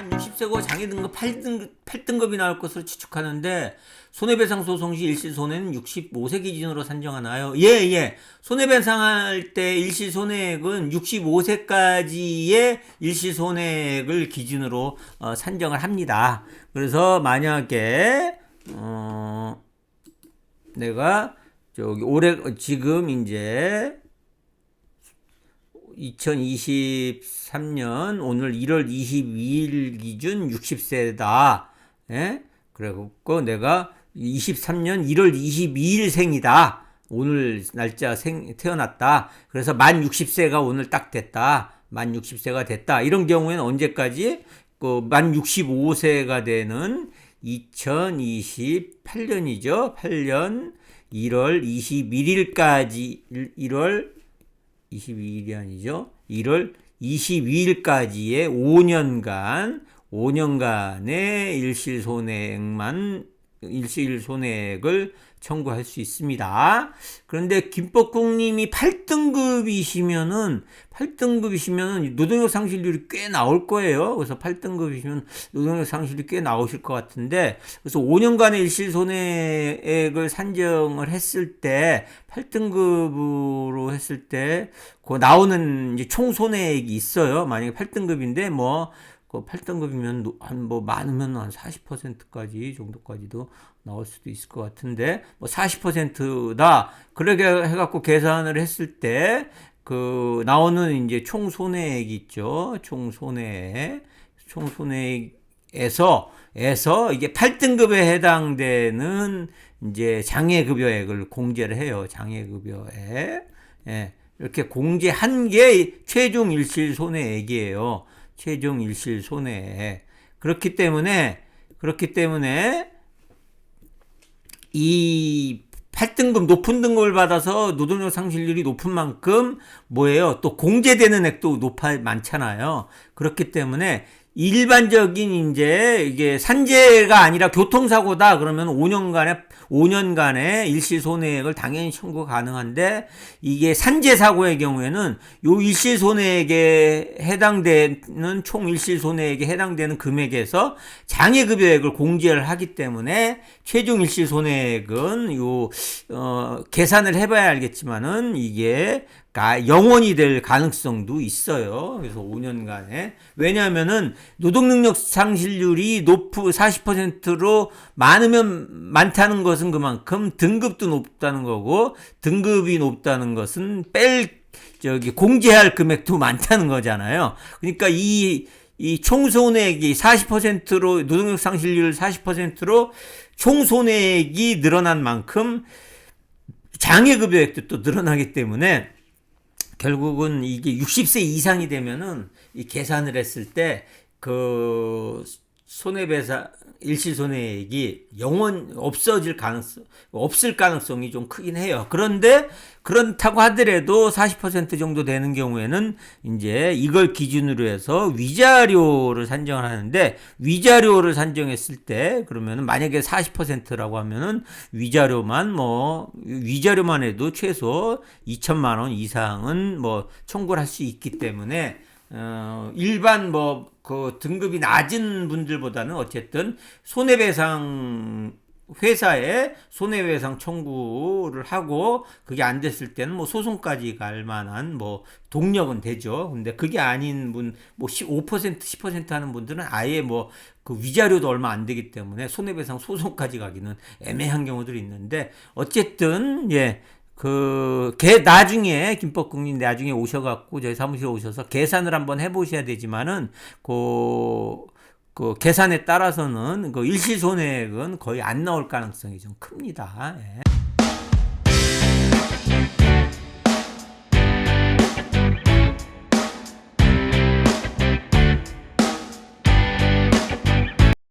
만 60세고 장애 등급 8등급이 나올 것으로 추측하는데 손해배상 소송 시 일시 손해는 65세 기준으로 산정하나요? 예. 손해배상할 때 일시 손해액은 65세까지의 일시 손해액을 기준으로 산정을 합니다. 그래서 만약에 내가 지금 이제 2023년 오늘 1월 22일 기준 60세다. 예? 그래갖고 내가 23년 1월 22일 생이다. 오늘 날짜 태어났다. 그래서 만 60세가 오늘 딱 됐다. 만 60세가 됐다. 이런 경우에는 언제까지? 만 65세가 되는 2028년이죠. 8년 1월 21일까지 1월 22일이 아니죠. 1월 22일까지의 5년간의 일시손해액을 청구할 수 있습니다. 그런데 김법국님이 8등급이시면은 노동력 상실률이 꽤 나올 거예요. 그래서 8등급이시면 노동력 상실이 꽤 나오실 것 같은데, 그래서 5년간의 일시손해액을 산정을 했을 때 8등급으로 했을 때 그 나오는 이제 총 손해액이 있어요. 만약에 8등급인데 그 8등급이면 많으면 한 40%까지 정도까지도 나올 수도 있을 것 같은데 40%다. 그렇게 해갖고 계산을 했을 때 나오는 이제 총 손해액이 있죠. 총 손해액에서 이게 8등급에 해당되는 이제 장애급여액을 공제를 해요. 장애급여액. 예. 이렇게 공제한 게 최종 일실 손해액이에요. 최종 일실 손해액. 그렇기 때문에 이 8등급 높은 등급을 받아서 노동력 상실률이 높은 만큼 또 공제되는 액도 많잖아요. 그렇기 때문에 일반적인 이게 산재가 아니라 교통사고다 그러면 5년간의 일시손해액을 당연히 청구 가능한데, 이게 산재사고의 경우에는 요 일시손해액에 해당되는 총 일시손해액에 해당되는 금액에서 장애급여액을 공제를 하기 때문에 최종 일시손해액은 계산을 해봐야 알겠지만은 이게 영원이 될 가능성도 있어요. 그래서 5년간에. 왜냐하면은 노동능력 상실률이 40%로 많다는 것은 그만큼 등급도 높다는 거고, 등급이 높다는 것은 공제할 금액도 많다는 거잖아요. 그러니까 이 총손해액이 40%로, 노동력 상실률 40%로 총손해액이 늘어난 만큼 장애급여액도 또 늘어나기 때문에 결국은 이게 60세 이상이 되면은 이 계산을 했을 때 손해배상 일시손해액이 없을 가능성이 좀 크긴 해요. 그런데 그렇다고 하더라도 40% 정도 되는 경우에는 이제 이걸 기준으로 해서 위자료를 산정을 하는데, 위자료를 산정했을 때 그러면은 만약에 40%라고 하면은 위자료만 해도 최소 2천만 원 이상은 청구를 할 수 있기 때문에 일반 등급이 낮은 분들보다는 어쨌든 회사에 손해배상 청구를 하고, 그게 안 됐을 때는 소송까지 갈 만한 동력은 되죠. 근데 그게 아닌 분, 5% 10% 하는 분들은 아예 위자료도 얼마 안 되기 때문에 손해배상 소송까지 가기는 애매한 경우들이 있는데, 어쨌든 나중에 김법국님 나중에 오셔갖고 저희 사무실에 오셔서 계산을 한번 해보셔야 되지만은 계산에 따라서는 일시손해액은 거의 안 나올 가능성이 좀 큽니다. 예.